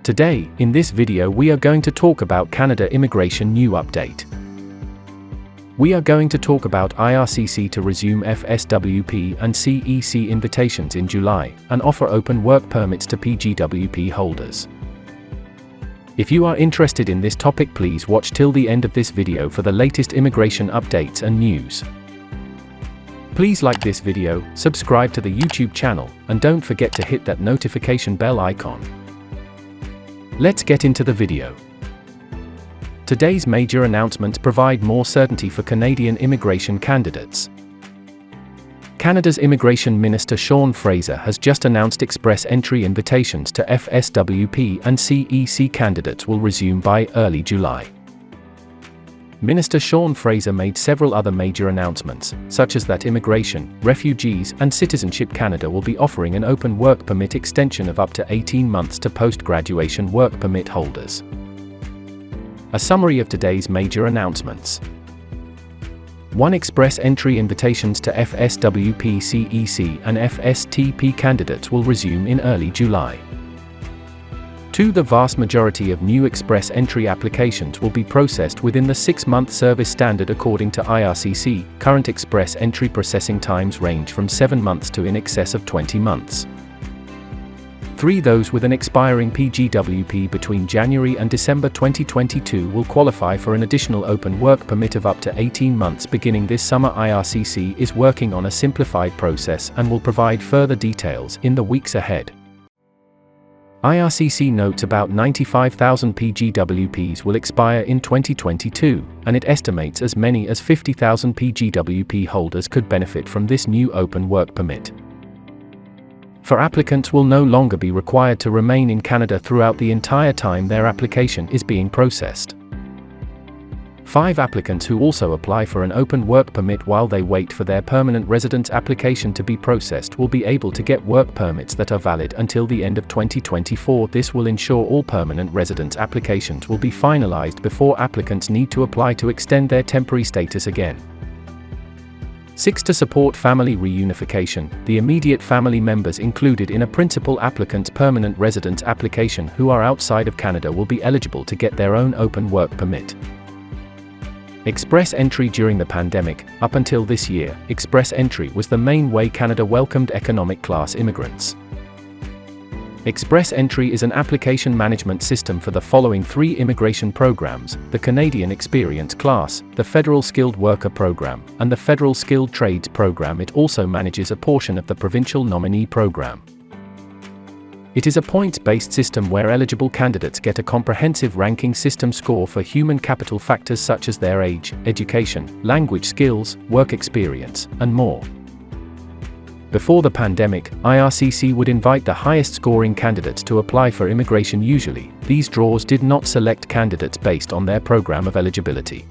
Today, in this video we are going to talk about Canada Immigration New Update. We are going to talk about IRCC to resume FSWP and CEC invitations in July, and offer open work permits to PGWP holders. If you are interested in this topic, please watch till the end of this video for the latest immigration updates and news. Please like this video, subscribe to the YouTube channel, and don't forget to hit that notification bell icon. Let's get into the video. Today's major announcements provide more certainty for Canadian immigration candidates. Canada's Immigration Minister Sean Fraser has just announced express entry invitations to FSWP and CEC candidates will resume by early July. Minister Sean Fraser made several other major announcements, such as that Immigration, Refugees and Citizenship Canada will be offering an open work permit extension of up to 18 months to post-graduation work permit holders. A summary of today's major announcements. 1. Express entry invitations to FSWP, CEC and FSTP candidates will resume in early July. 2. The vast majority of new express entry applications will be processed within the 6-month service standard according to IRCC. Current express entry processing times range from 7 months to in excess of 20 months. 3. Those with an expiring PGWP between January and December 2022 will qualify for an additional open work permit of up to 18 months beginning this summer. IRCC is working on a simplified process and will provide further details in the weeks ahead. IRCC notes about 95,000 PGWPs will expire in 2022, and it estimates as many as 50,000 PGWP holders could benefit from this new open work permit. 4. Applicants will no longer be required to remain in Canada throughout the entire time their application is being processed. 5. Applicants who also apply for an open work permit while they wait for their permanent residence application to be processed will be able to get work permits that are valid until the end of 2024. This will ensure all permanent residence applications will be finalized before applicants need to apply to extend their temporary status again. 6. To support family reunification, the immediate family members included in a principal applicant's permanent residence application who are outside of Canada will be eligible to get their own open work permit. Express entry during the pandemic. Up until this year, express entry was the main way Canada welcomed economic class immigrants. Express entry is an application management system for the following 3 immigration programs: the Canadian Experience Class, the Federal Skilled Worker Program, and the Federal Skilled Trades Program. It also manages a portion of the Provincial Nominee Program. It is a points-based system where eligible candidates get a comprehensive ranking system score for human capital factors such as their age, education, language skills, work experience, and more. Before the pandemic, IRCC would invite the highest-scoring candidates to apply for immigration. Usually, these draws did not select candidates based on their program of eligibility.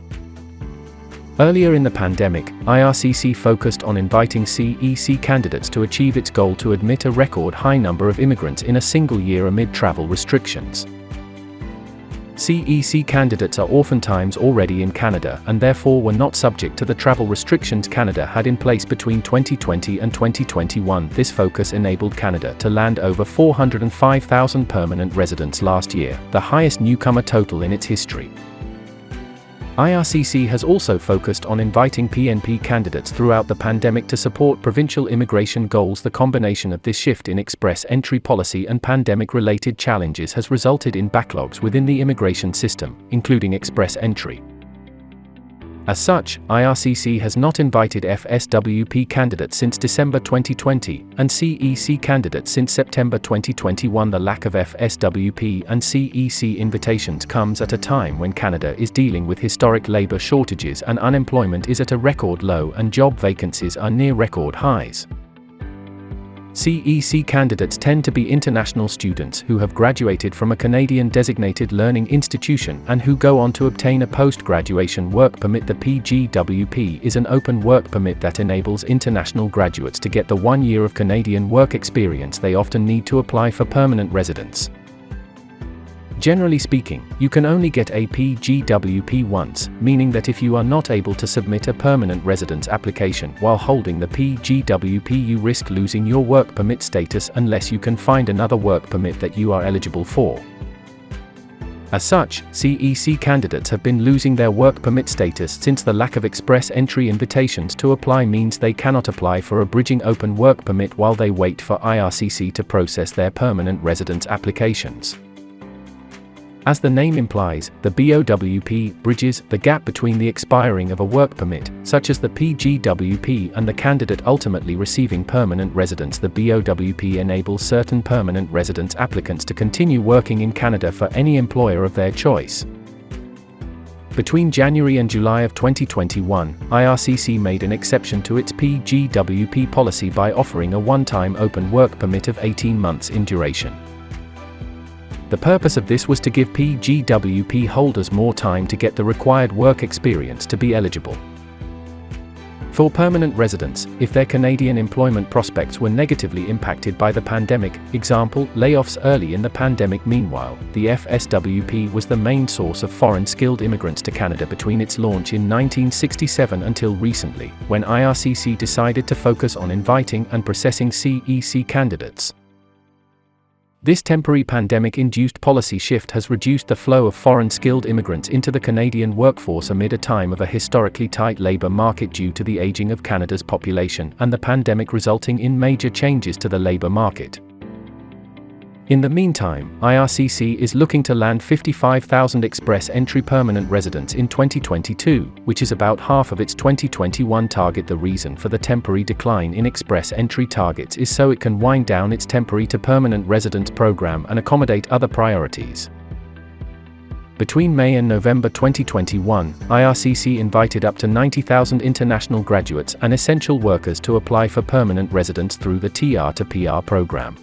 Earlier in the pandemic, IRCC focused on inviting CEC candidates to achieve its goal to admit a record high number of immigrants in a single year amid travel restrictions. CEC candidates are oftentimes already in Canada and therefore were not subject to the travel restrictions Canada had in place between 2020 and 2021. This focus enabled Canada to land over 405,000 permanent residents last year, the highest newcomer total in its history. IRCC has also focused on inviting PNP candidates throughout the pandemic to support provincial immigration goals. The combination of this shift in express entry policy and pandemic-related challenges has resulted in backlogs within the immigration system, including express entry. As such, IRCC has not invited FSWP candidates since December 2020, and CEC candidates since September 2021. The lack of FSWP and CEC invitations comes at a time when Canada is dealing with historic labor shortages and unemployment is at a record low and job vacancies are near record highs. CEC candidates tend to be international students who have graduated from a Canadian designated learning institution and who go on to obtain a post-graduation work permit. The PGWP is an open work permit that enables international graduates to get the 1 year of Canadian work experience they often need to apply for permanent residence. Generally speaking, you can only get a PGWP once, meaning that if you are not able to submit a permanent residence application while holding the PGWP, you risk losing your work permit status unless you can find another work permit that you are eligible for. As such, CEC candidates have been losing their work permit status since the lack of express entry invitations to apply means they cannot apply for a bridging open work permit while they wait for IRCC to process their permanent residence applications. As the name implies, the BOWP bridges the gap between the expiring of a work permit, such as the PGWP, and the candidate ultimately receiving permanent residence. The BOWP enables certain permanent residence applicants to continue working in Canada for any employer of their choice. Between January and July of 2021, IRCC made an exception to its PGWP policy by offering a one-time open work permit of 18 months in duration. The purpose of this was to give PGWP holders more time to get the required work experience to be eligible. For permanent residents, if their Canadian employment prospects were negatively impacted by the pandemic, example, layoffs early in the pandemic. Meanwhile, the FSWP was the main source of foreign skilled immigrants to Canada between its launch in 1967 until recently, when IRCC decided to focus on inviting and processing CEC candidates. This temporary pandemic-induced policy shift has reduced the flow of foreign skilled immigrants into the Canadian workforce amid a time of a historically tight labour market due to the ageing of Canada's population and the pandemic resulting in major changes to the labour market. In the meantime, IRCC is looking to land 55,000 express entry permanent residents in 2022, which is about half of its 2021 target. The reason for the temporary decline in express entry targets is so it can wind down its temporary to permanent residence program and accommodate other priorities. Between May and November 2021, IRCC invited up to 90,000 international graduates and essential workers to apply for permanent residence through the TR to PR program.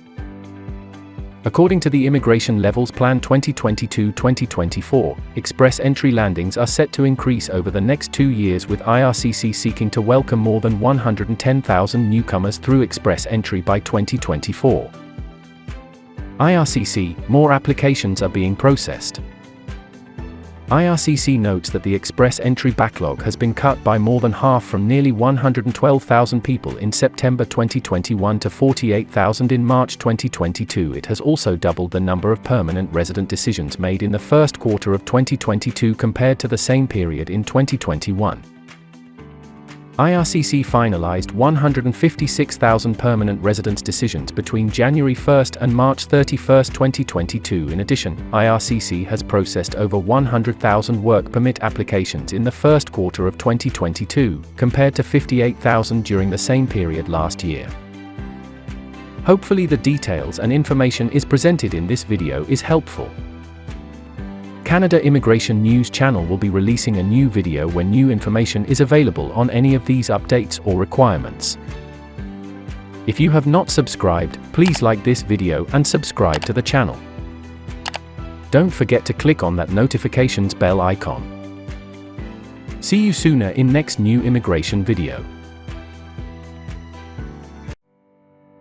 According to the Immigration Levels Plan 2022-2024, express entry landings are set to increase over the next 2 years, with IRCC seeking to welcome more than 110,000 newcomers through express entry by 2024. IRCC, more applications are being processed. IRCC notes that the express entry backlog has been cut by more than half, from nearly 112,000 people in September 2021 to 48,000 in March 2022. It has also doubled the number of permanent resident decisions made in the first quarter of 2022 compared to the same period in 2021. IRCC finalized 156,000 permanent residence decisions between January 1 and March 31, 2022. In addition, IRCC has processed over 100,000 work permit applications in the first quarter of 2022, compared to 58,000 during the same period last year. Hopefully the details and information is presented in this video is helpful. Canada Immigration News Channel will be releasing a new video when new information is available on any of these updates or requirements. If you have not subscribed, please like this video and subscribe to the channel. Don't forget to click on that notifications bell icon. See you sooner in next new immigration video.